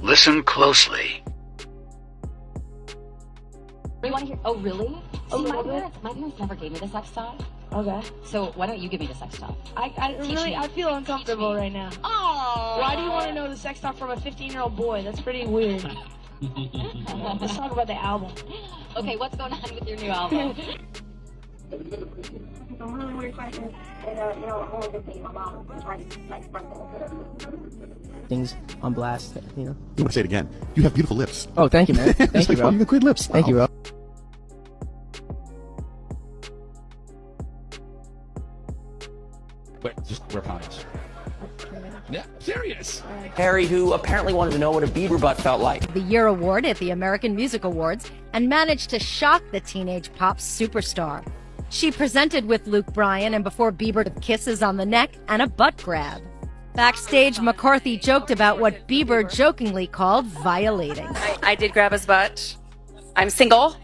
Listen closely. You want to hear? Oh, really? Oh, my parents never gave me the sex talk. Okay. So why don't you give me the sex talk? I feel uncomfortable right now. Oh. Why do you want to know the sex talk from a 15-year-old boy? That's pretty weird. Let's talk about the album. Okay, what's going on with your new album? Some really weird questions. And, I'm only just thinking my mom things on blast, You want to say it again? You have beautiful lips. Oh, thank you, man. Thank you, bro. You have great lips. Thank you, bro. Wait, just wear comments. Yeah, serious. Harry, who apparently wanted to know what a Bieber butt felt like. The Year Award at the American Music Awards and managed to shock the teenage pop superstar. She presented with Luke Bryan and before Bieber took kisses on the neck and a butt grab. Backstage, McCarthy joked about what Bieber jokingly called violating. I did grab his butt. I'm single,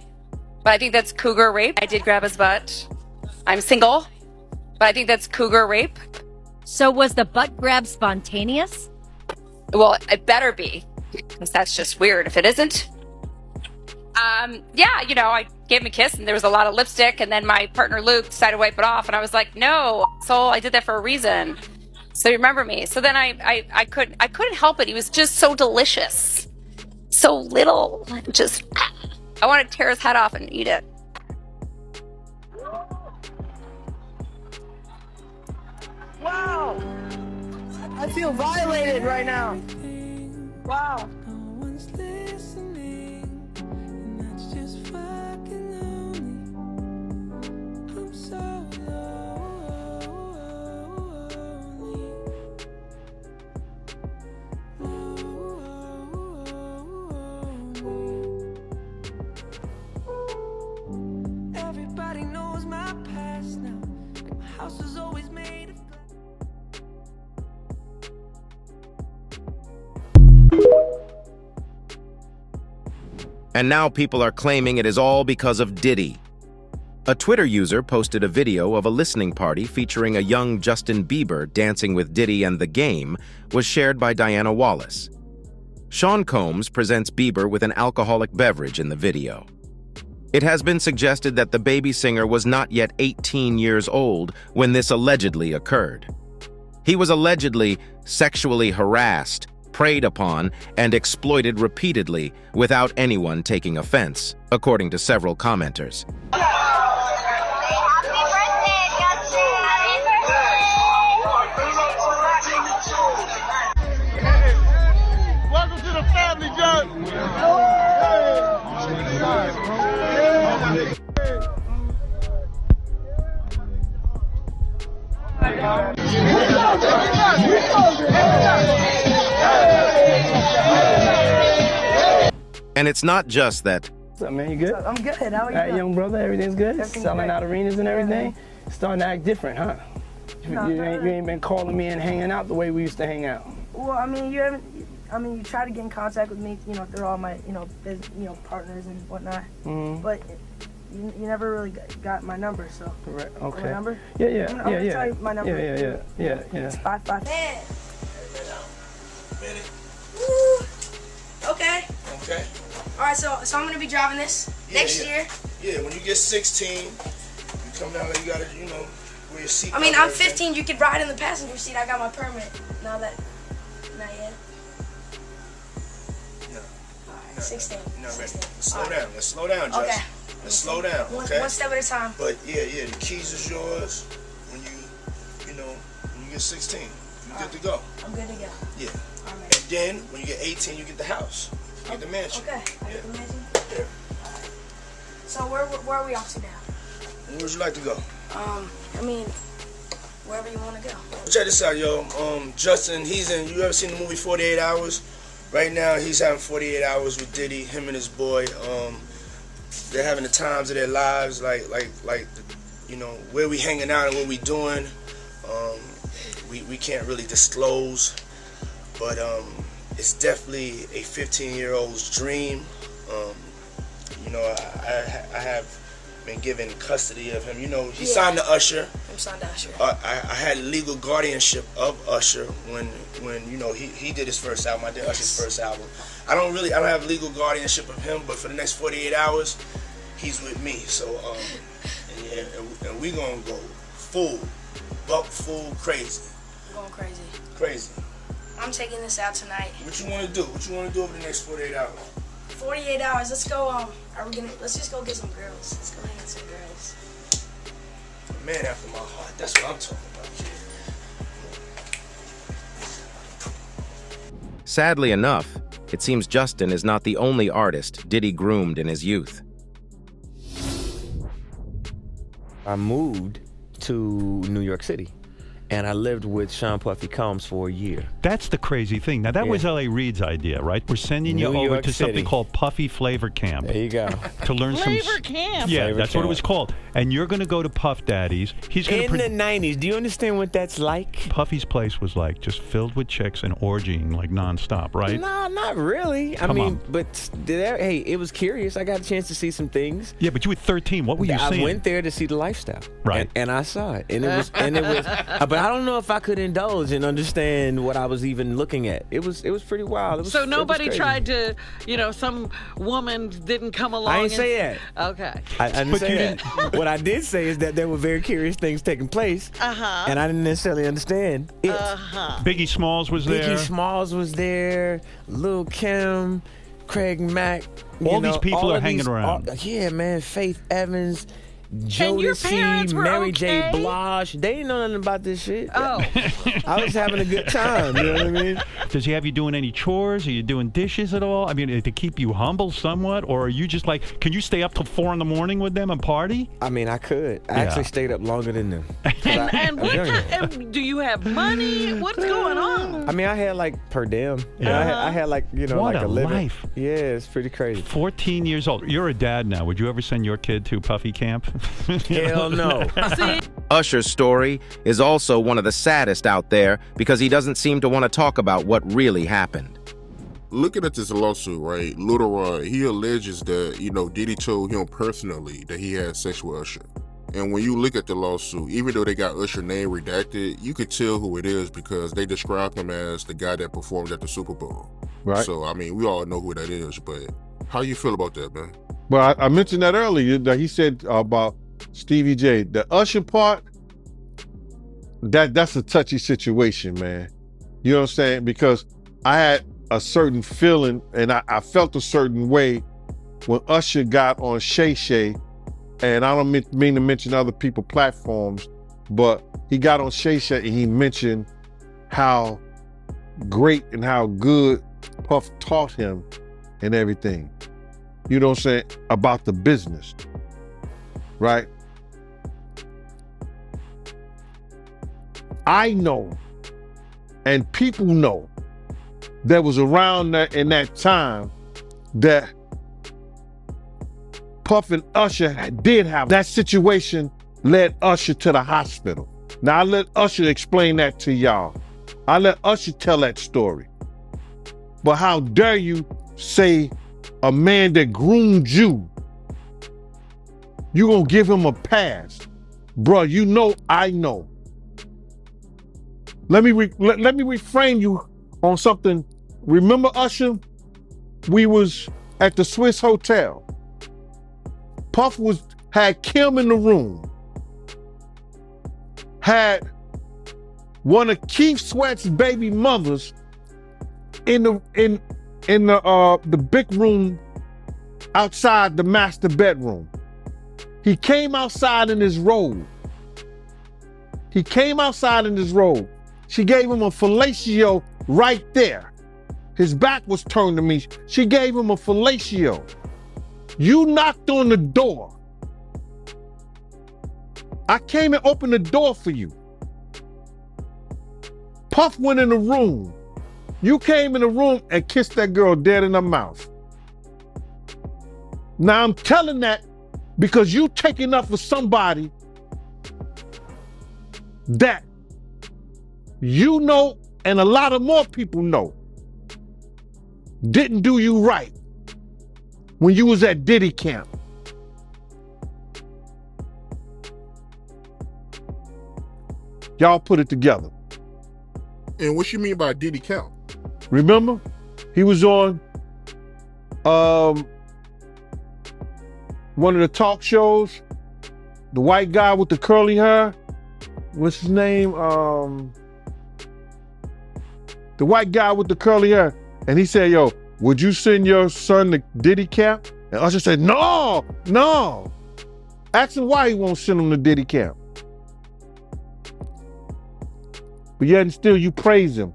but I think that's cougar rape. I did grab his butt. I'm single, but I think that's cougar rape. So was the butt grab spontaneous? Well, it better be, because that's just weird if it isn't. Yeah, I gave him a kiss and there was a lot of lipstick, and then my partner Luke decided to wipe it off, and I was like, no, so I did that for a reason. So remember me. So then I couldn't help it. He was just so delicious, so little. Just I want to tear his head off and eat it. Wow! I feel violated right now. Wow. Everybody knows my past now. My house is always made of And now people are claiming it is all because of Diddy. A Twitter user posted a video of a listening party featuring a young Justin Bieber dancing with Diddy, and the game was shared by Diana Wallace. Sean Combs presents Bieber with an alcoholic beverage in the video. It has been suggested that the baby singer was not yet 18 years old when this allegedly occurred. He was allegedly sexually harassed, preyed upon, and exploited repeatedly without anyone taking offense, according to several commenters. Welcome to the family, John. And it's not just that. What's up, man? You good? I'm good. How are you? All right, young brother, everything's good? Everything's Selling great. out arenas and everything? Yeah, Starting to act different, huh? You ain't been calling me and hanging out the way we used to hang out. Well, I mean, you try to get in contact with me, through all my, partners and whatnot. Mm-hmm. But you never really got my number, so. Correct. Okay. My number? Yeah. I'm gonna tell you my number. Yeah. It's 55. Okay. Okay. All right, so I'm gonna be driving this next year. Yeah, when you get 16, you come down there, you gotta, wear your seat. I mean, I'm 15. You could ride in the passenger seat. I got my permit. Not yet. No. All right, 16. You're not ready. 16. Let's slow down. Let's slow down, Josh. Okay. Let's slow down. Okay. One step at a time. But yeah, the keys is yours when when you get 16. You're good to go. I'm good to go. Yeah. All right. And then when you get 18, you get the house. You get the mansion. Okay. I get the mansion. Yeah. All right. So where are we off to now? Where would you like to go? I mean, wherever you want to go. Check this out, yo. Justin, you ever seen the movie 48 Hours? Right now, he's having 48 hours with Diddy, him and his boy. They're having the times of their lives, like where we hanging out and what we doing. We can't really disclose, but it's definitely a 15-year-old's dream. I have been given custody of him. He signed to Usher. signed Usher? I had legal guardianship of Usher when you know he did his first album. I did Usher's first album. I don't have legal guardianship of him, but for the next 48 hours, he's with me. So and we gonna go full crazy. Going crazy. Crazy. I'm taking this out tonight. What you want to do? What you want to do over the next 48 hours? 48 hours. Let's go. Let's just go get some girls. Let's go hang with some girls. A man after my heart. That's what I'm talking about, kid. Sadly enough, it seems Justin is not the only artist Diddy groomed in his youth. I moved to New York City, and I lived with Sean Puffy Combs for a year. That's the crazy thing. Now, that was L.A. Reid's idea, right? We're sending you New over York to City. something called Puffy Flavor Camp. There you go. To learn Flavor Camp. Yeah, Flavor that's Camp. what it was called. And you're going to go to Puff Daddy's. He's going In the 90s, do you understand what that's like? Puffy's place was like just filled with chicks and orgying like nonstop, right? No, not really. Come on. But hey, it was curious. I got a chance to see some things. Yeah, but you were 13. What were you seeing? I went there to see the lifestyle. Right. And I saw it. And it was but I don't know if I could indulge and understand what I was even looking at. It was pretty wild. So nobody tried to, some woman didn't come along. I didn't say that. Okay. I didn't say that. What I did say is that there were very curious things taking place. And I didn't necessarily understand it. Biggie Smalls was there. Biggie Smalls was there. Lil' Kim, Craig Mack. All these people are hanging around. Yeah, man. Faith Evans. And your parents Jodeci, were Mary okay? J. Blige. They didn't know nothing about this shit. Oh. I was having a good time. You know what I mean? Does he have you doing any chores? Are you doing dishes at all? I mean, to keep you humble somewhat? Or are you just like, can you stay up till 4 in the morning with them and party? I mean, I could. I actually stayed up longer than them. And do you have money? What's going on? I mean, I had like per diem. I had like, What like a living. life. Yeah, it's pretty crazy. 14 years old. You're a dad now. Would you ever send your kid to Puffy Camp? Hell no. Usher's story is also one of the saddest out there because he doesn't seem to want to talk about what really happened. Looking at this lawsuit, right, Lil Rod, he alleges that, Diddy told him personally that he had sex with Usher. And when you look at the lawsuit, even though they got Usher's name redacted, you could tell who it is because they described him as the guy that performed at the Super Bowl. Right. So, I mean, we all know who that is, but how you feel about that, man? Well, I mentioned that earlier, that he said about Stevie J. The Usher part, that's a touchy situation, man. You know what I'm saying? Because I had a certain feeling and I felt a certain way when Usher got on Shay Shay, and I don't mean to mention other people's platforms, but he got on Shay Shay and he mentioned how great and how good Puff taught him and everything. You know what I'm saying? About the business. Right? I know, and people know, that was around in that time that Puff and Usher did have that situation, led Usher to the hospital. Now I let Usher explain that to y'all. I let Usher tell that story. But how dare you say a man that groomed you, you gonna give him a pass? Bruh, you know I know. Let me reframe you on something. Remember Usher? We was at the Swiss Hotel. Puff had Kim in the room. Had one of Keith Sweat's baby mothers in the big room outside the master bedroom. He came outside in his robe. She gave him a fellatio right there. His back was turned to me. She gave him a fellatio. You knocked on the door. I came and opened the door for you. Puff went in the room. You came in the room and kissed that girl dead in her mouth. Now I'm telling that because you taking up for somebody that you know and a lot of more people know didn't do you right when you was at Diddy camp. Y'all put it together. And what you mean by Diddy count? Remember? He was on one of the talk shows. The white guy with the curly hair. What's his name? The white guy with the curly hair. And he said, yo, would you send your son to Diddy camp? And Usher said, no. Ask him why he won't send him to Diddy camp. But yet and still you praise him.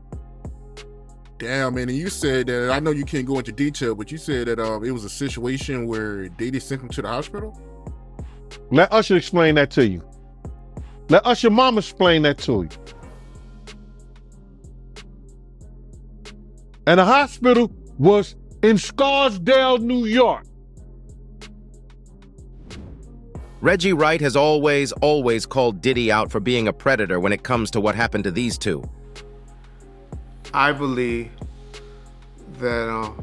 Damn, man, and you said that, I know you can't go into detail, but you said that it was a situation where Diddy sent him to the hospital? Let Usher explain that to you. Let Usher mama explain that to you. And the hospital was in Scarsdale, New York. Reggie Wright has always called Diddy out for being a predator when it comes to what happened to these two. I believe that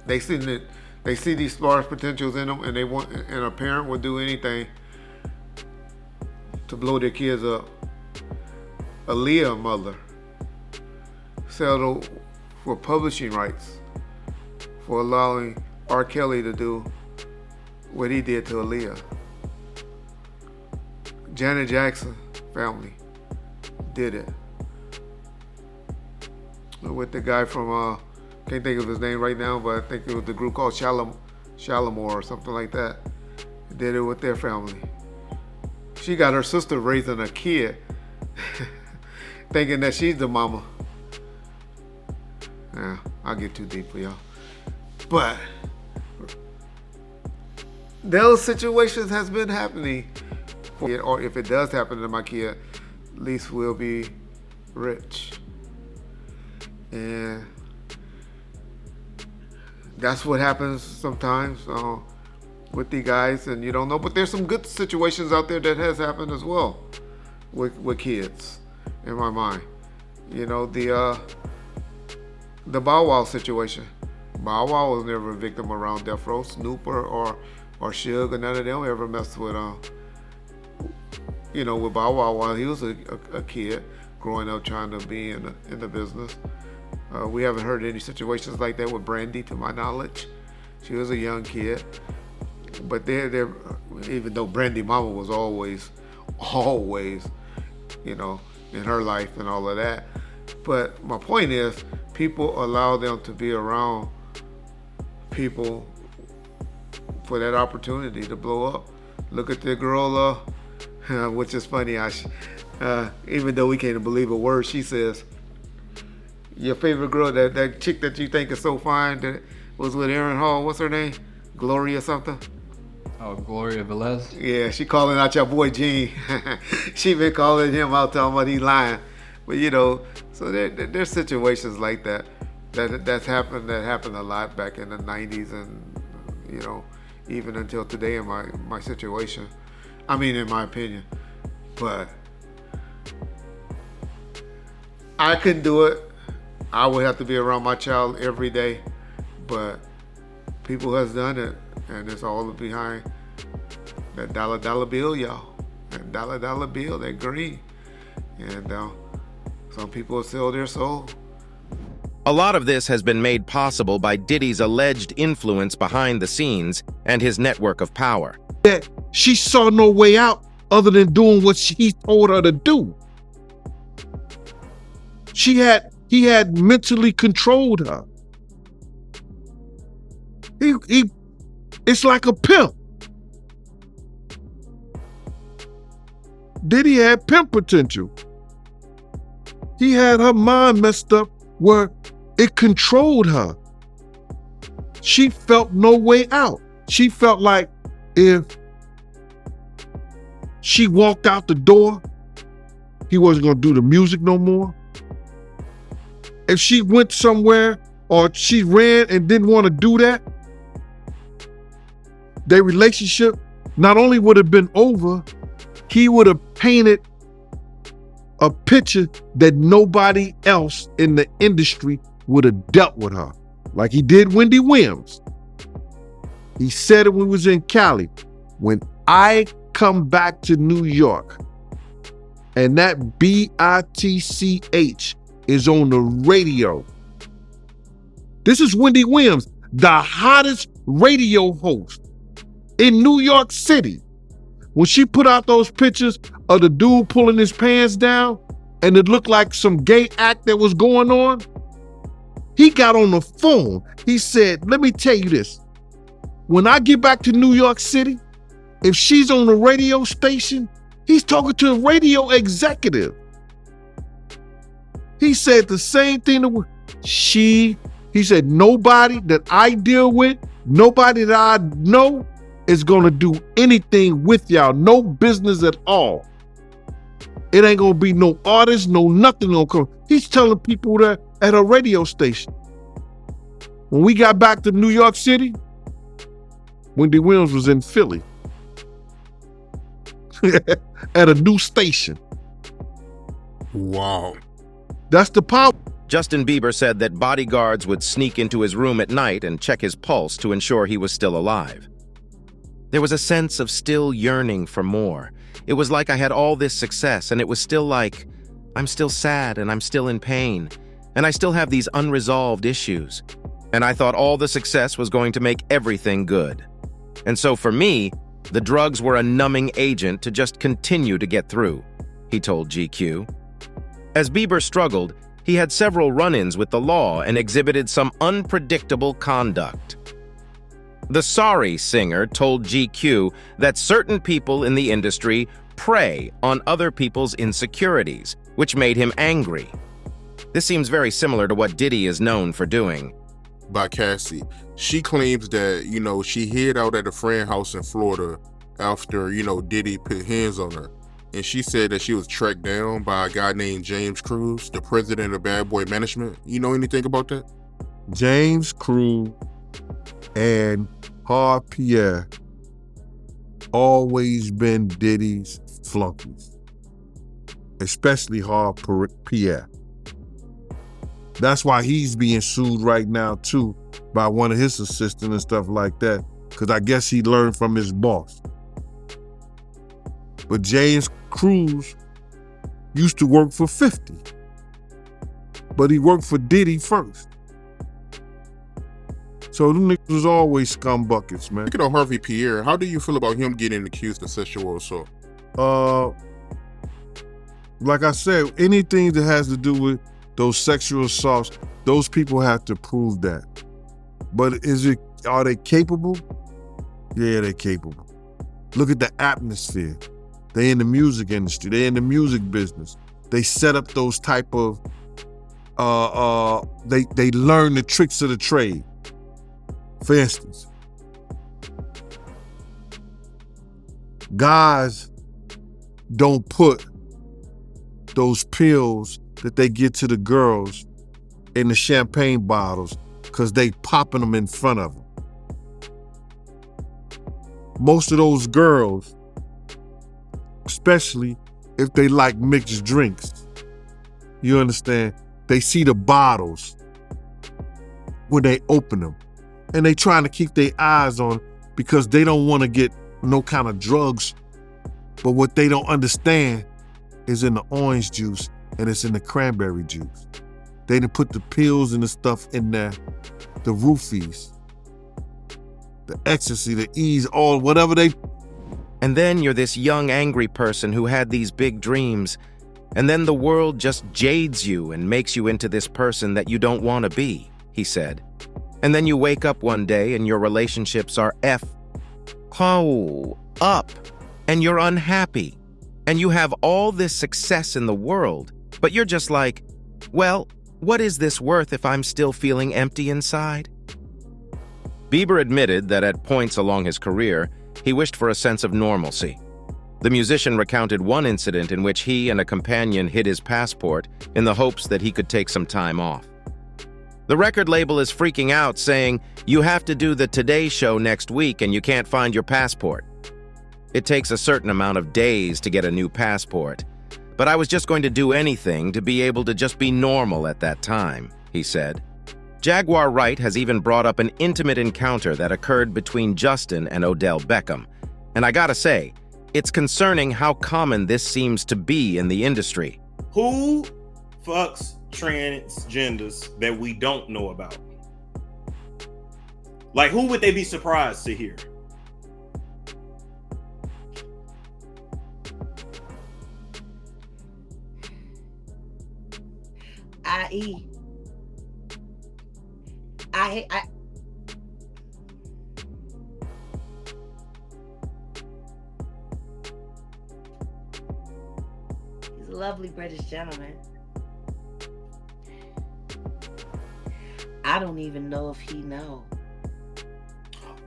they see these sparse potentials in them, and and a parent would do anything to blow their kids up. Aaliyah mother settled for publishing rights for allowing R. Kelly to do what he did to Aaliyah. Janet Jackson family did it with the guy from can't think of his name right now, but I think it was the group called Shalimar or something like that. Did it with their family. She got her sister raising a kid thinking that she's the mama. Yeah, I'll get too deep for y'all. But those situations has been happening, or if it does happen to my kid, at least we'll be rich. And that's what happens sometimes with the guys, and you don't know. But there's some good situations out there that has happened as well with kids, in my mind. You know, the Bow Wow situation. Bow Wow was never a victim around Death Row. Snoop or Suge, or none of them ever messed with with Bow Wow while he was a kid growing up trying to be in the business. We haven't heard any situations like that with Brandy, to my knowledge. She was a young kid, but they're even though Brandy mama was always, in her life and all of that. But my point is, people allow them to be around people for that opportunity to blow up. Look at the girl, which is funny. Even though we can't believe a word she says. Your favorite girl, that chick that you think is so fine, that was with Aaron Hall. What's her name? Gloria something? Oh, Gloria Velez? Yeah, she calling out your boy Gene. She been calling him out, talking about he's lying. But so there's situations like that happened a lot back in the 90s, and even until today in my situation. I mean, in my opinion. But I couldn't do it. I would have to be around my child every day, but people has done it, and it's all behind that dollar bill, y'all. That dollar bill, that green. And some people sell their soul. A lot of this has been made possible by Diddy's alleged influence behind the scenes and his network of power. That she saw no way out other than doing what he told her to do. He had mentally controlled her. It's like a pimp. Diddy had pimp potential. He had her mind messed up where it controlled her. She felt no way out. She felt like if she walked out the door, he wasn't gonna do the music no more. If she went somewhere or she ran and didn't want to do that, their relationship not only would have been over, he would have painted a picture that nobody else in the industry would have dealt with her. Like he did Wendy Williams. He said it when he was in Cali. When I come back to New York, And that BITCH is on the radio. This is Wendy Williams, the hottest radio host in New York City. When she put out those pictures of the dude pulling his pants down and it looked like some gay act that was going on, he got on the phone. He said, let me tell you this. When I get back to New York City, if she's on the radio station, he's talking to a radio executive. He said the same thing to he said, nobody that I deal with, nobody that I know is gonna do anything with y'all, no business at all. It ain't gonna be no artist, no nothing gonna come. He's telling people that at a radio station. When we got back to New York City, Wendy Williams was in Philly at a new station. Wow. That's the power. Justin Bieber said that bodyguards would sneak into his room at night and check his pulse to ensure he was still alive. There was a sense of still yearning for more. It was like I had all this success, and it was still like, I'm still sad and I'm still in pain, and I still have these unresolved issues. And I thought all the success was going to make everything good. And so for me, the drugs were a numbing agent to just continue to get through, he told GQ. As Bieber struggled, he had several run-ins with the law and exhibited some unpredictable conduct. The Sorry singer told GQ that certain people in the industry prey on other people's insecurities, which made him angry. This seems very similar to what Diddy is known for doing. By Cassie. She claims that, she hid out at a friend house in Florida after, Diddy put hands on her. And she said that she was tracked down by a guy named James CRIES, the president of Bad Boy Management. You know anything about that? James CRIES and Hard Pierre always been Diddy's flunkies, especially Hard Pierre. That's why he's being sued right now too by one of his assistants and stuff like that, because I guess he learned from his boss. But James CRIES used to work for 50, but he worked for Diddy first. So them niggas was always scumbuckets, man. Look at Harvey Pierre. How do you feel about him getting accused of sexual assault? Like I said, anything that has to do with those sexual assaults, those people have to prove that. But are they capable? Yeah, they're capable. Look at the atmosphere. They in the music industry. They in the music business. They set up those type of, they learn the tricks of the trade. For instance, guys don't put those pills that they get to the girls in the champagne bottles because they popping them in front of them. Most of those girls, especially if they like mixed drinks, you understand, they see the bottles when they open them. And they trying to keep their eyes on because they don't want to get no kind of drugs. But what they don't understand is in the orange juice and it's in the cranberry juice. They done put the pills and the stuff in there, the roofies, the ecstasy, the ease, all whatever they. And then you're this young, angry person who had these big dreams, and then the world just jades you and makes you into this person that you don't want to be, he said. And then you wake up one day and your relationships are up, and you're unhappy, and you have all this success in the world, but you're just like, well, what is this worth if I'm still feeling empty inside? Bieber admitted that at points along his career, he wished for a sense of normalcy. The musician recounted one incident in which he and a companion hid his passport in the hopes that he could take some time off. The record label is freaking out, saying, you have to do the Today Show next week and you can't find your passport. It takes a certain amount of days to get a new passport, but I was just going to do anything to be able to just be normal at that time, he said. Jaguar Wright has even brought up an intimate encounter that occurred between Justin and Odell Beckham. And I gotta say, It's concerning how common this seems to be in the industry. Who fucks transgenders that we don't know about? Like, who would they be surprised to hear? I he's a lovely British gentleman. I don't even know if he know.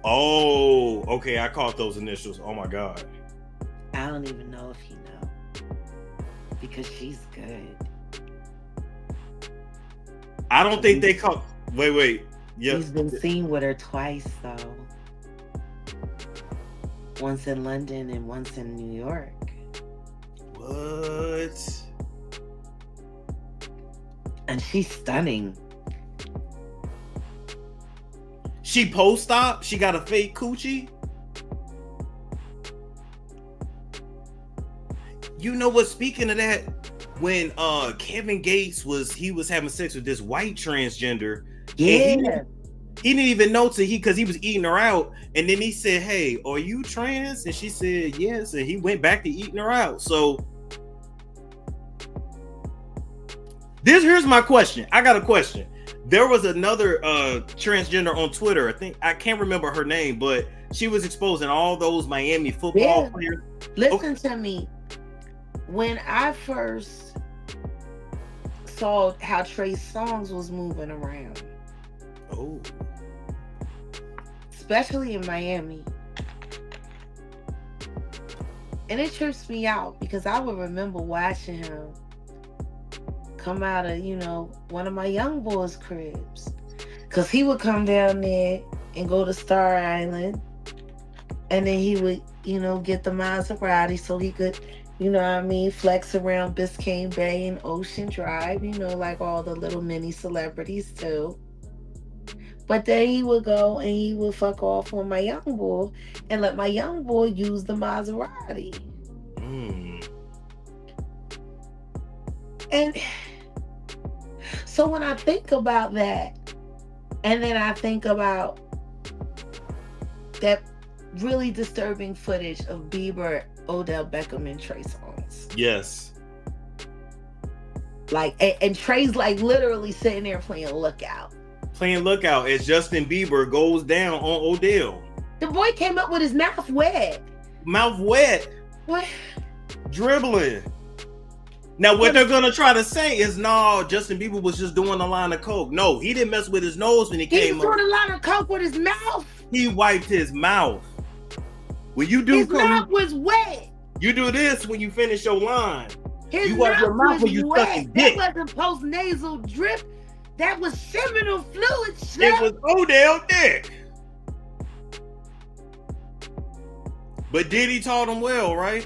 Oh, okay. I caught those initials. Oh my God. I don't even know if he know. Because she's good. I don't think they caught. Wait. Yeah. He's been seen with her twice, though. Once in London and once in New York. What? And she's stunning. She post-op? She got a fake coochie? You know what? Speaking of that, when Kevin Gates was having sex with this white transgender, yeah, he didn't even know because he was eating her out, and then he said, "Hey, are you trans?" And she said, "Yes," and he went back to eating her out. So here's my question. I got a question. There was another transgender on Twitter. I can't remember her name, but she was exposing all those Miami football players. Listen to me. When I first saw how Trey Songz was moving around, especially in Miami, and it trips me out because I would remember watching him come out of, one of my young boys' cribs, because he would come down there and go to Star Island, and then he would, get the Maserati so he could, flex around Biscayne Bay and Ocean Drive, like all the little mini celebrities too. But then he would go and he would fuck off on my young boy and let my young boy use the Maserati. And so when I think about that, and then I think about that really disturbing footage of Bieber, Odell Beckham, and Trey Songz. Yes. And Trey's literally sitting there playing lookout. Playing lookout as Justin Bieber goes down on Odell. The boy came up with his mouth wet. Mouth wet? What? Dribbling. Now, what they're going to try to say is, no, Justin Bieber was just doing a line of coke. No, he didn't mess with his nose when he came up. He was doing a line of coke with his mouth. He wiped his mouth. When you do his mouth was wet. You do this when you finish your line. His you mouth your mouth was when you wet. That wasn't post-nasal drip. That was seminal fluid. It was Odell dick. But Diddy taught him well, right?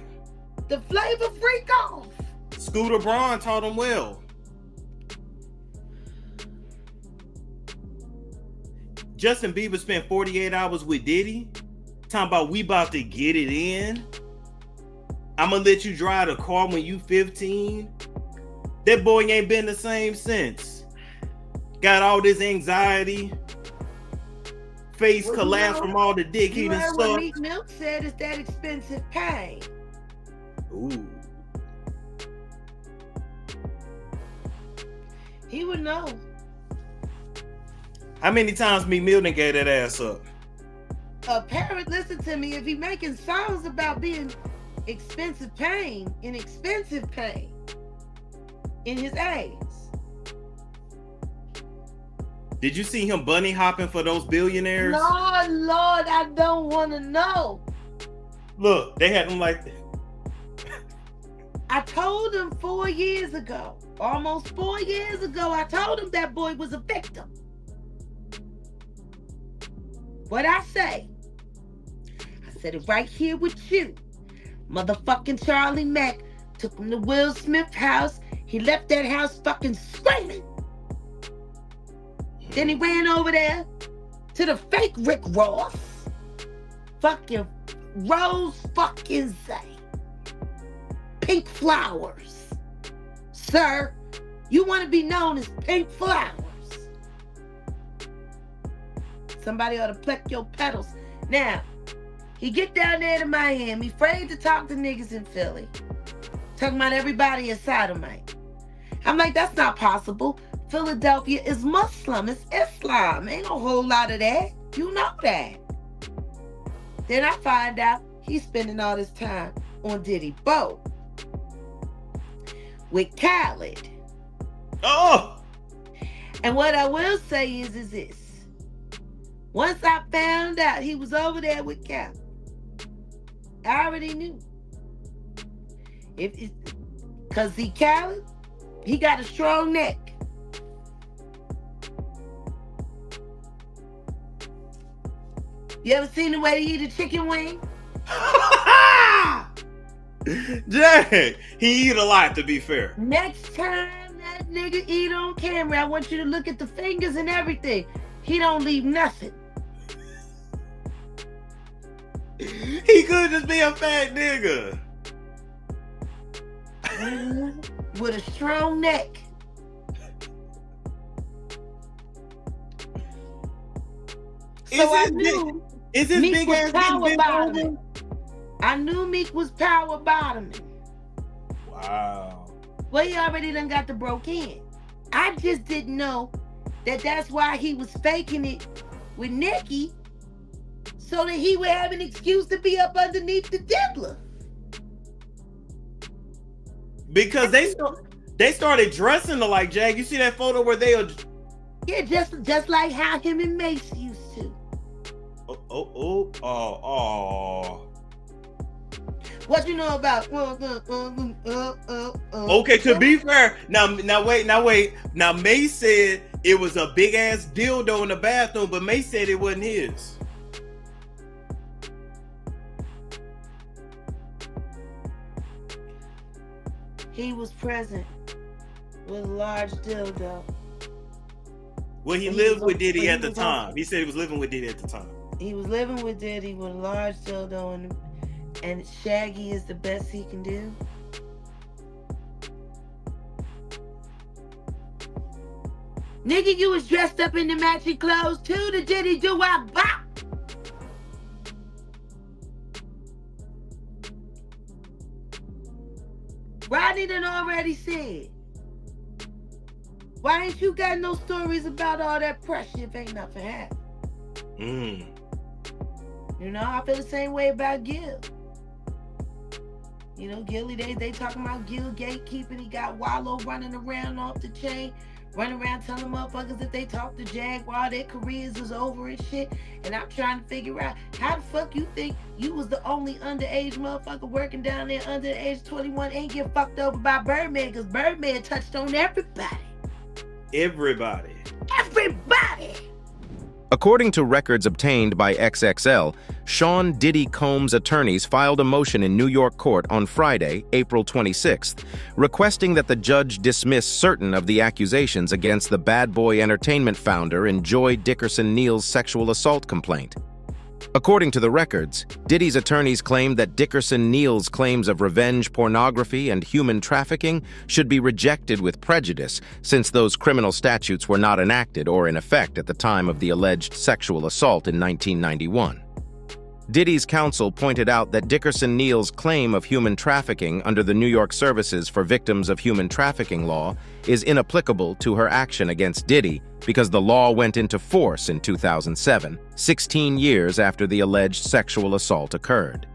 The flavor freak off. Scooter Braun taught him well. Justin Bieber spent 48 hours with Diddy. Talking about we about to get it in. I'm gonna let you drive the car when you 15. That boy ain't been the same since. Got all this anxiety. Face collapsed from all the dick he done sucked. What Meek Mill said is that expensive pain. Ooh. He would know. How many times Meek Mill done gave that ass up? A parent, listen to me, if he making songs about being expensive pain in his ass. Did you see him bunny hopping for those billionaires? Lord, I don't want to know. Look, they had him like that. I told him 4 years ago, almost 4 years ago, I told him that boy was a victim. What'd I say? I said it right here with you. Motherfucking Charlie Mack took him to Will Smith's house. He left that house fucking screaming. Then he ran over there to the fake Rick Ross. Fucking rose fucking say? Pink flowers. Sir, you want to be known as Pink Flowers. Somebody ought to pluck your petals. Now, he get down there to Miami, afraid to talk to niggas in Philly. Talking about everybody is sodomite. I'm like, that's not possible. Philadelphia is Muslim, it's Islam. Ain't no whole lot of that. You know that. Then I find out he's spending all this time on Diddy boat with Khaled. Oh! And what I will say is this. Once I found out he was over there with Khaled, I already knew. Because Khaled, he got a strong neck. You ever seen the way he eat a chicken wing? Jay, he eat a lot, to be fair. Next time that nigga eat on camera, I want you to look at the fingers and everything. He don't leave nothing. He could just be a fat nigga. With a strong neck. So I knew is his Meek big was ass power big bottoming. I knew Meek was power bottoming. Wow. Well, he already done got the broke in. I just didn't know that that's why he was faking it with Nicki, so that he would have an excuse to be up underneath the diddler. Because they started dressing like Jag. You see that photo where they are? Yeah, just like how him and Mace used to. Oh. What you know about? Okay, to be fair, now wait. Now Mace said it was a big ass dildo in the bathroom, but Mace said it wasn't his. He was present with a large dildo. Well, he lived with Diddy at the time. He said he was living with Diddy at the time. He was living with Diddy with a large dildo, and Shaggy is the best he can do. Nigga, you was dressed up in the matching clothes too. The Diddy do-wop bop. Rodney done already said. Why ain't you got no stories about all that pressure if ain't nothing happened? You know, I feel the same way about Gil. You know, Gilly, they talking about Gil gatekeeping. He got Wallow running around off the chain, running around telling motherfuckers that they talk to Jaguar, their careers is over and shit. And I'm trying to figure out how the fuck you think you was the only underage motherfucker working down there under the age 21 ain't get fucked over by Birdman, because Birdman touched on everybody. Everybody. According to records obtained by XXL, Sean Diddy Combs' attorneys filed a motion in New York court on Friday, April 26th, requesting that the judge dismiss certain of the accusations against the Bad Boy Entertainment founder in Joy Dickerson Neal's sexual assault complaint. According to the records, Diddy's attorneys claimed that Dickerson Neal's claims of revenge pornography and human trafficking should be rejected with prejudice, since those criminal statutes were not enacted or in effect at the time of the alleged sexual assault in 1991. Diddy's counsel pointed out that Dickerson Neal's claim of human trafficking under the New York Services for Victims of Human Trafficking law is inapplicable to her action against Diddy because the law went into force in 2007, 16 years after the alleged sexual assault occurred.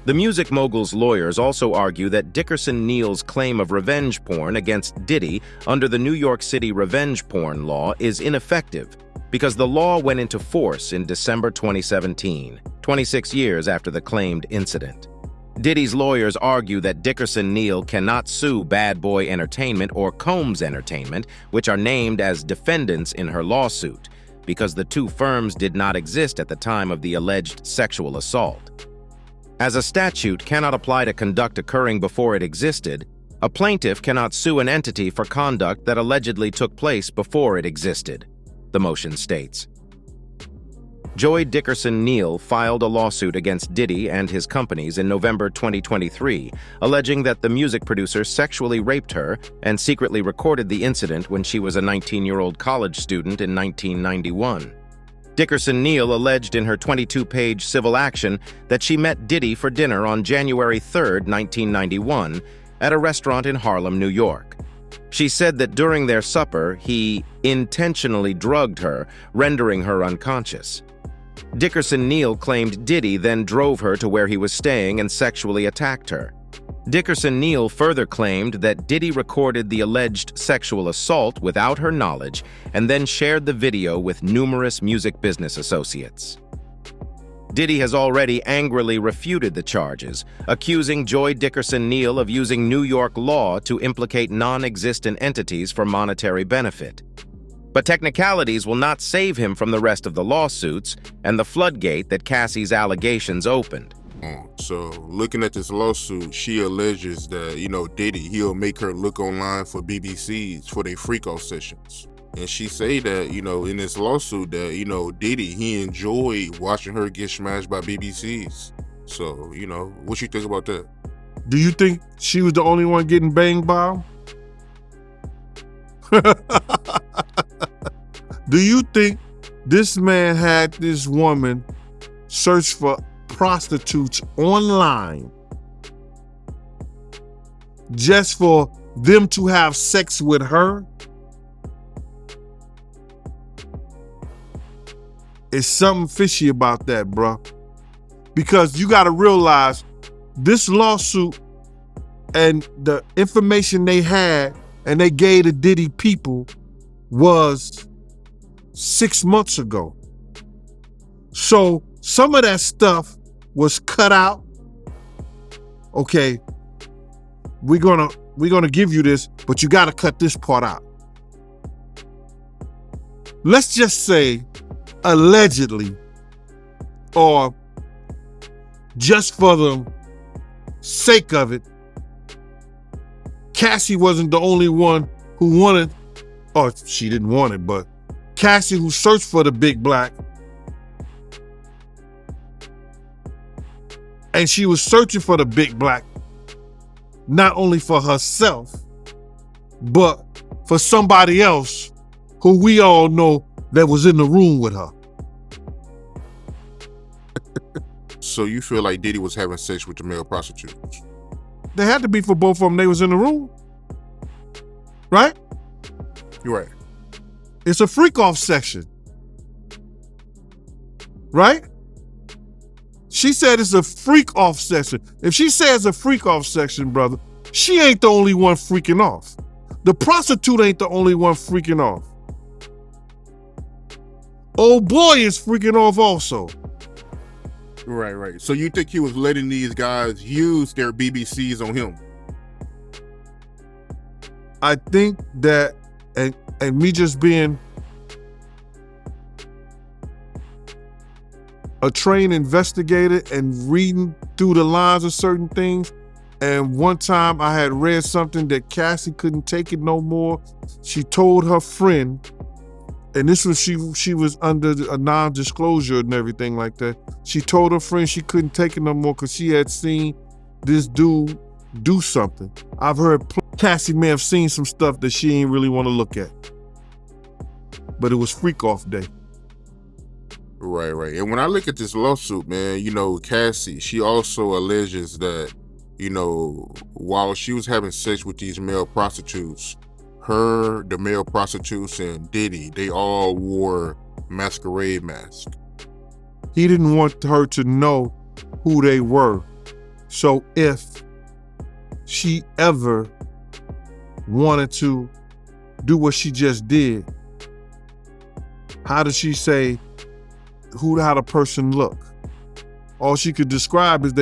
The music mogul's lawyers also argue that Dickerson Neal's claim of revenge porn against Diddy under the New York City revenge porn law is ineffective because the law went into force in December 2017, 26 years after the claimed incident. Diddy's lawyers argue that Dickerson Neal cannot sue Bad Boy Entertainment or Combs Entertainment, which are named as defendants in her lawsuit, because the two firms did not exist at the time of the alleged sexual assault. As a statute cannot apply to conduct occurring before it existed, a plaintiff cannot sue an entity for conduct that allegedly took place before it existed, the motion states. Joy Dickerson Neal filed a lawsuit against Diddy and his companies in November 2023, alleging that the music producer sexually raped her and secretly recorded the incident when she was a 19-year-old college student in 1991. Dickerson Neal alleged in her 22-page civil action that she met Diddy for dinner on January 3, 1991, at a restaurant in Harlem, New York. She said that during their supper, he intentionally drugged her, rendering her unconscious. Dickerson Neal claimed Diddy then drove her to where he was staying and sexually attacked her. Dickerson Neal further claimed that Diddy recorded the alleged sexual assault without her knowledge and then shared the video with numerous music business associates. Diddy has already angrily refuted the charges, accusing Joy Dickerson Neal of using New York law to implicate non-existent entities for monetary benefit. But technicalities will not save him from the rest of the lawsuits and the floodgate that Cassie's allegations opened. So, looking at this lawsuit, she alleges that, Diddy, he'll make her look online for BBCs for their freak-off sessions. And she say that, in this lawsuit that, Diddy, he enjoyed watching her get smashed by BBCs. So, what you think about that? Do you think she was the only one getting banged by him? Do you think this man had this woman search for prostitutes online just for them to have sex with her? It's something fishy about that, bro. Because you got to realize this lawsuit and the information they had and they gave the Diddy people was 6 months ago. So some of that stuff was cut out. Okay, we're gonna give you this, but you got to cut this part out. Let's just say allegedly, or just for the sake of it, Cassie wasn't the only one who wanted, or she didn't want it, but Cassie, who searched for the big black, and she was searching for the big black not only for herself, but for somebody else who we all know that was in the room with her. So you feel like Diddy was having sex with the male prostitutes? They had to be for both of them. They was in the room, right? You're right. It's a freak-off section, right? She said it's a freak-off section. If she says a freak-off section, brother, she ain't the only one freaking off. The prostitute ain't the only one freaking off. Old boy is freaking off also. Right. So you think he was letting these guys use their BBCs on him? I think that, and me just being a trained investigator and reading through the lines of certain things, and one time I had read something that Cassie couldn't take it no more. She told her friend, and this was she was under a non-disclosure and everything like that. She told her friend she couldn't take it no more because she had seen this dude do something. I've heard Cassie may have seen some stuff that she ain't really want to look at. But it was freak off day. Right. And when I look at this lawsuit, man, Cassie, she also alleges that, while she was having sex with these male prostitutes, the male prostitutes, and Diddy, they all wore masquerade masks. He didn't want her to know who they were. So if she ever wanted to do what she just did, how does she say how the person look? All she could describe is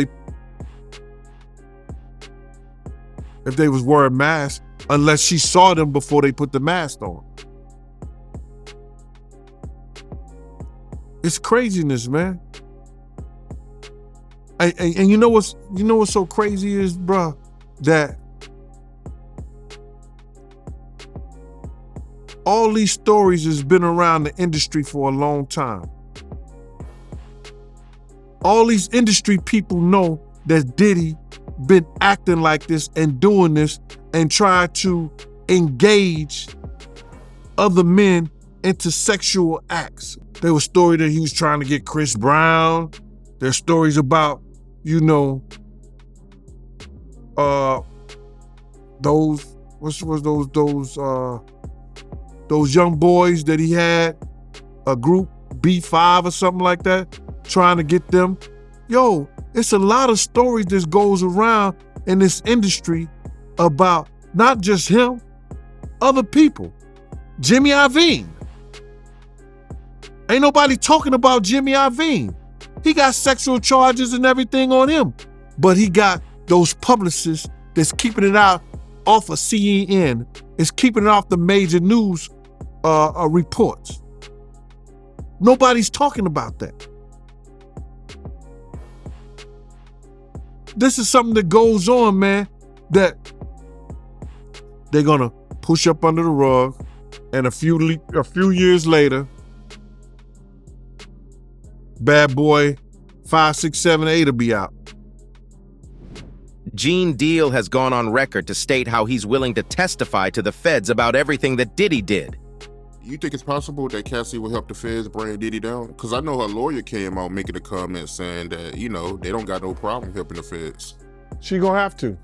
if they was wearing masks, unless she saw them before they put the mask on. It's craziness, man. And you know what's so crazy is, bruh, that all these stories has been around the industry for a long time. All these industry people know that Diddy been acting like this and doing this and trying to engage other men into sexual acts. There was story that he was trying to get Chris Brown. There's stories about, you know, those young boys that he had, a group B5 or something like that, trying to get them. Yo, it's a lot of stories that goes around in this industry about not just him, other people. Jimmy Iovine. Ain't nobody talking about Jimmy Iovine. He got sexual charges and everything on him, but he got those publicists that's keeping it out off of CNN, is keeping it off the major news reports. Nobody's talking about that. This is something that goes on, man, that they're gonna push up under the rug, and a few years later, Bad Boy 5, 6, 7, 8 will be out. Gene Deal has gone on record to state how he's willing to testify to the feds about everything that Diddy did. You think it's possible that Cassie will help the feds bring Diddy down? Because I know her lawyer came out making a comment saying that, you know, they don't got no problem helping the feds. She gonna have to.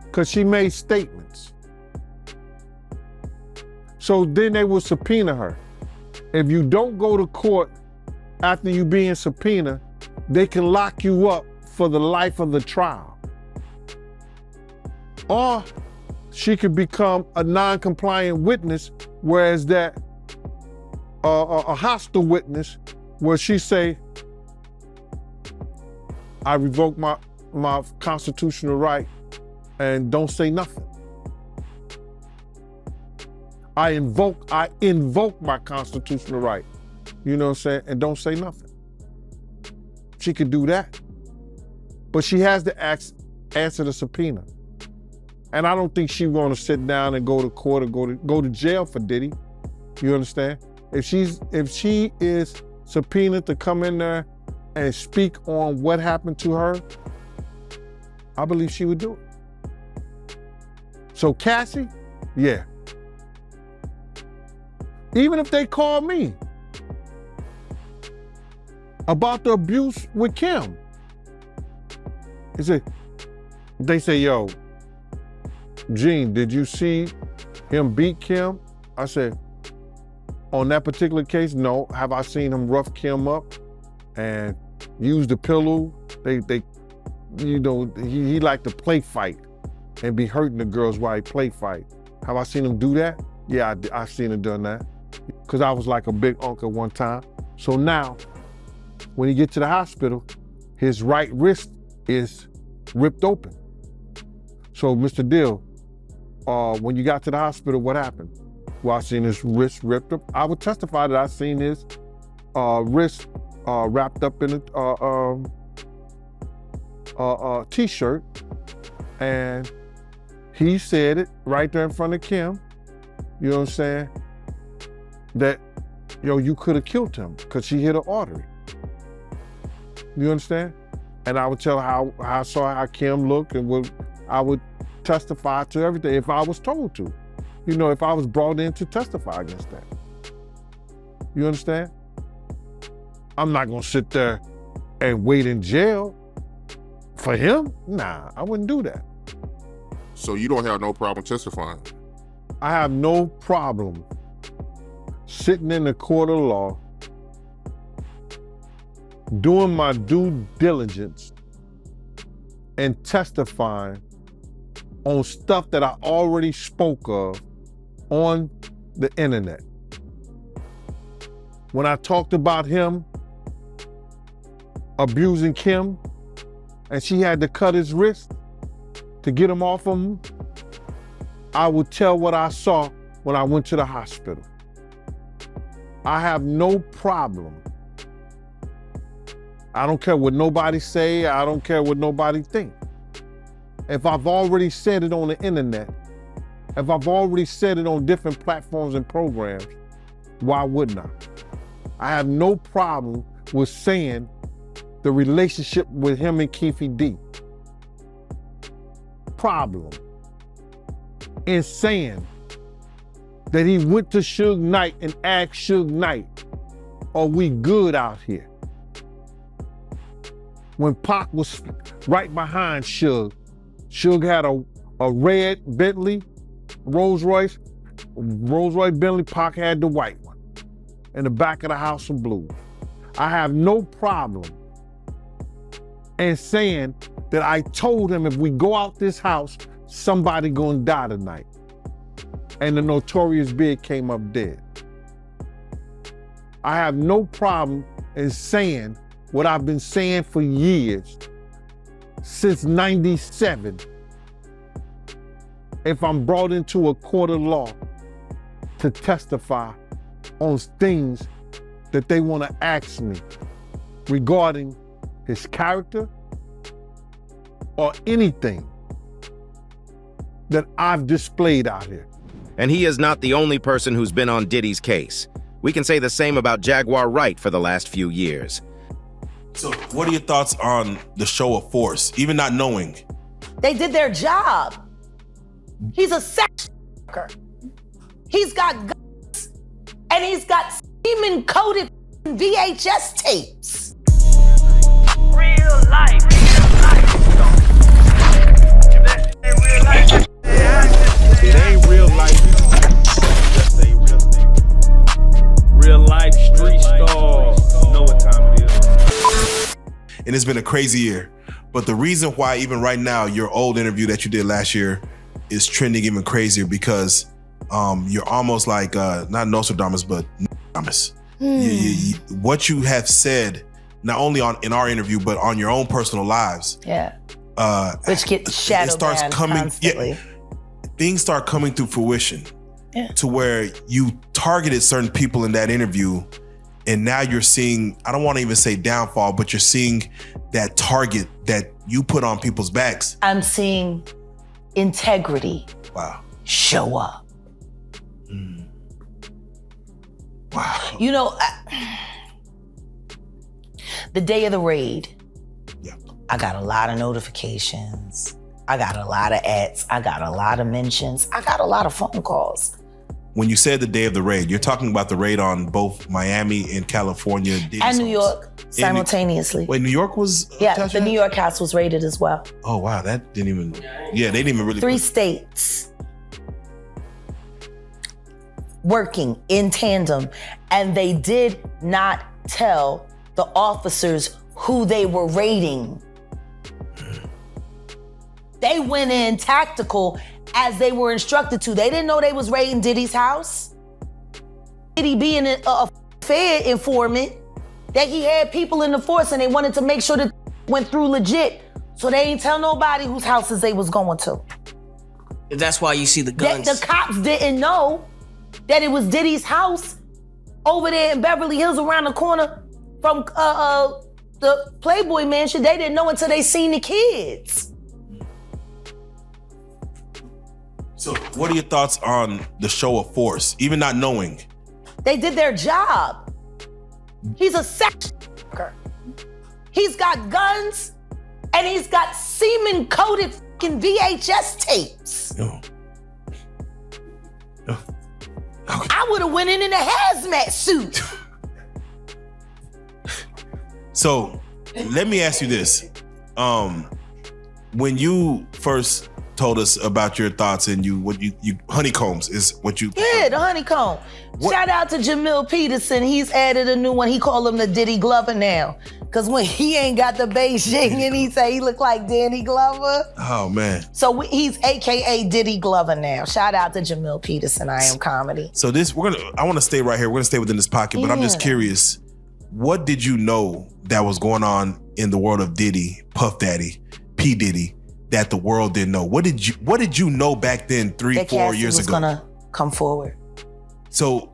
Because she made statements. So then they will subpoena her. If you don't go to court after you being subpoenaed, they can lock you up for the life of the trial. Or she could become a non-compliant witness, whereas that a hostile witness, where she say, I revoke my constitutional right and don't say nothing. I invoke my constitutional right, you know what I'm saying, and don't say nothing. She could do that. But she has to answer the subpoena. And I don't think she's gonna sit down and go to court or go to jail for Diddy. You understand? If she is subpoenaed to come in there and speak on what happened to her, I believe she would do it. So Cassie, yeah. Even if they call me about the abuse with Kim, they say, yo, Gene, did you see him beat Kim? I said, on that particular case, no. Have I seen him rough Kim up and use the pillow? You know, he liked to play fight and be hurting the girls while he play fight. Have I seen him do that? Yeah, I've seen him done that. Because I was like a big uncle one time. So now, when he get to the hospital, his right wrist is ripped open. So, Mr. Dill, when you got to the hospital, what happened? Well, I seen his wrist ripped up. I would testify that I seen his wrist wrapped up in a t-shirt, and he said it right there in front of Kim, you know what I'm saying, that, yo, you could have killed him because she hit an artery. You understand? And I would tell how I saw how Kim looked, and I would testify to everything if I was told to. You know, if I was brought in to testify against that. You understand? I'm not gonna sit there and wait in jail for him. Nah, I wouldn't do that. So you don't have no problem testifying? I have no problem sitting in the court of law, doing my due diligence and testifying on stuff that I already spoke of on the internet. When I talked about him abusing Kim and she had to cut his wrist to get him off of him, I would tell what I saw when I went to the hospital. I have no problem. I don't care what nobody say. I don't care what nobody think. If I've already said it on the internet, if I've already said it on different platforms and programs, why wouldn't I? I have no problem was saying the relationship with him and Keefe D. Problem in saying that he went to Suge Knight and asked Suge Knight, are we good out here? When Pac was right behind Suge, Suge had a red Bentley, Rolls Royce Bentley. Pac had the white one in the back of the House of Blues. I have no problem in saying that I told him if we go out this house, somebody gonna die tonight. And the Notorious Big came up dead. I have no problem in saying what I've been saying for years, since '97. If I'm brought into a court of law to testify on things that they want to ask me regarding his character or anything that I've displayed out here. And he is not the only person who's been on Diddy's case. We can say the same about Jaguar Wright for the last few years. So what are your thoughts on the show of force, even not knowing? They did their job. He's a sex worker. He's got guns, and he's got semen-coated VHS tapes. Real life. It ain't real life. Just ain't real thing. Real life street stars. You know what time it is. And it's been a crazy year. But the reason why even right now, your old interview that you did last year is trending even crazier because you're almost like, not Nostradamus, but Nostradamus. What you have said, not only in our interview, but on your own personal lives. Yeah. Which gets shadowed constantly. Yeah, things start coming to fruition to where you targeted certain people in that interview, and now you're seeing, I don't want to even say downfall, but you're seeing that target that you put on people's backs. I'm seeing integrity show up. Wow. You know, the day of the raid, I got a lot of notifications. I got a lot of ads. I got a lot of mentions. I got a lot of phone calls. When you said the day of the raid, you're talking about the raid on both Miami and California. And New York simultaneously. Wait, New York was? Yeah, the New York house was raided as well. Oh, wow. That didn't even, they didn't even really. 3 states working in tandem, and they did not tell the officers who they were raiding. They went in tactical as they were instructed to. They didn't know they was raiding Diddy's house. Diddy being a Fed informant, that he had people in the force and they wanted to make sure that went through legit. So they ain't tell nobody whose houses they was going to. That's why you see the guns. The cops didn't know that it was Diddy's house over there in Beverly Hills around the corner from the Playboy Mansion. They didn't know until they seen the kids. So what are your thoughts on the show of force, even not knowing? They did their job. He's a sex worker. He's got guns, and he's got semen-coated fucking VHS tapes. I would have went in a hazmat suit. So let me ask you this. When you first told us about your thoughts and you honeycombs is what you. Yeah, the honeycomb. Shout out to Jamil Peterson. He's added a new one. He called him the Diddy Glover now. Cause when he ain't got the Beijing and he say he look like Danny Glover. Oh man. So he's AKA Diddy Glover now. Shout out to Jamil Peterson, I Am Comedy. So I want to stay right here. We're gonna stay within this pocket, but I'm just curious. What did you know that was going on in the world of Diddy, Puff Daddy, P. Diddy, that the world didn't know? What did you know back then, 3-4 years ago? Was gonna come forward. So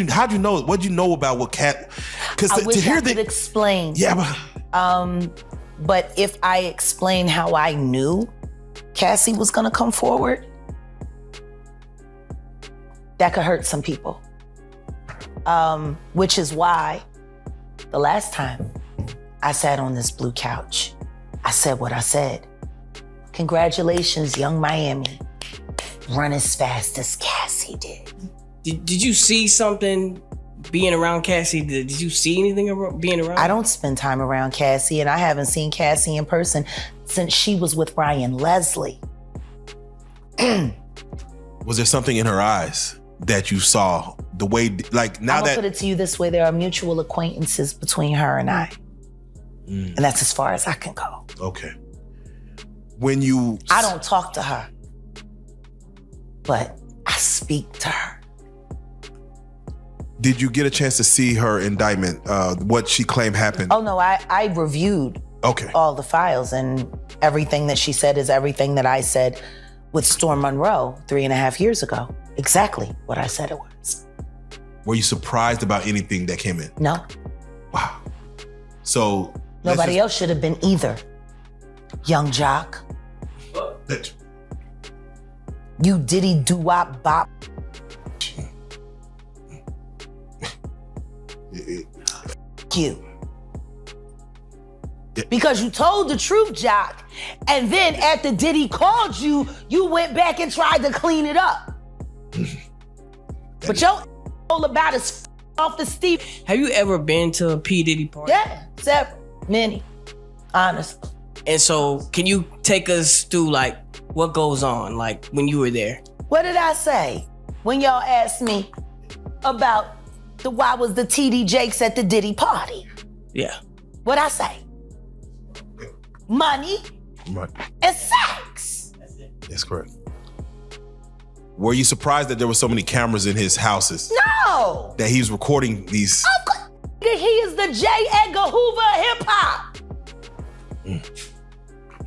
how'd you know? What'd you know about what Cat? Because I wish I could explain. Yeah, but if I explain how I knew Cassie was gonna come forward, that could hurt some people. Which is why The last time I sat on this blue couch, I said what I said. Congratulations, Young Miami. Run as fast as Cassie did. Did you see something being around Cassie? Did you see anything being around? I don't spend time around Cassie, and I haven't seen Cassie in person since she was with Ryan Leslie. Was there something in her eyes that you saw? The way, like now I'm that gonna put it to you this way: there are mutual acquaintances between her and I, and that's as far as I can go. Okay. When you, I don't talk to her, but I speak to her. did you get a chance to see her indictment? What she claimed happened? Oh no, I reviewed all the files, and everything that she said is everything that I said with Storm Monroe 3.5 years ago. Exactly what I said it was. Were you surprised about anything that came in? No. Wow. So Nobody else should have been either. Young jock. You Diddy doo-wop bop. You. Because you told the truth, Jock, and then after Diddy called you, you went back and tried to clean it up. But your all about is off the steep. Have you ever been to a P. Diddy party? Yeah, several, many, honestly. And so, can you take us through like what goes on, like when you were there? What did I say when y'all asked me about why was the TD Jakes at the Diddy party? Yeah. What'd I say? Money and sex. That's correct. Were you surprised that there were so many cameras in his houses? No. That he was recording these? Of course, he is the J. Edgar Hoover of hip hop.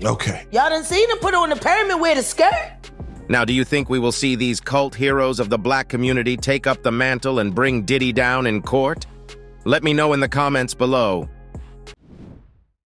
Okay. Y'all done seen him put on the pyramid with a skirt? Now, do you think we will see these cult heroes of the black community take up the mantle and bring Diddy down in court? Let me know in the comments below.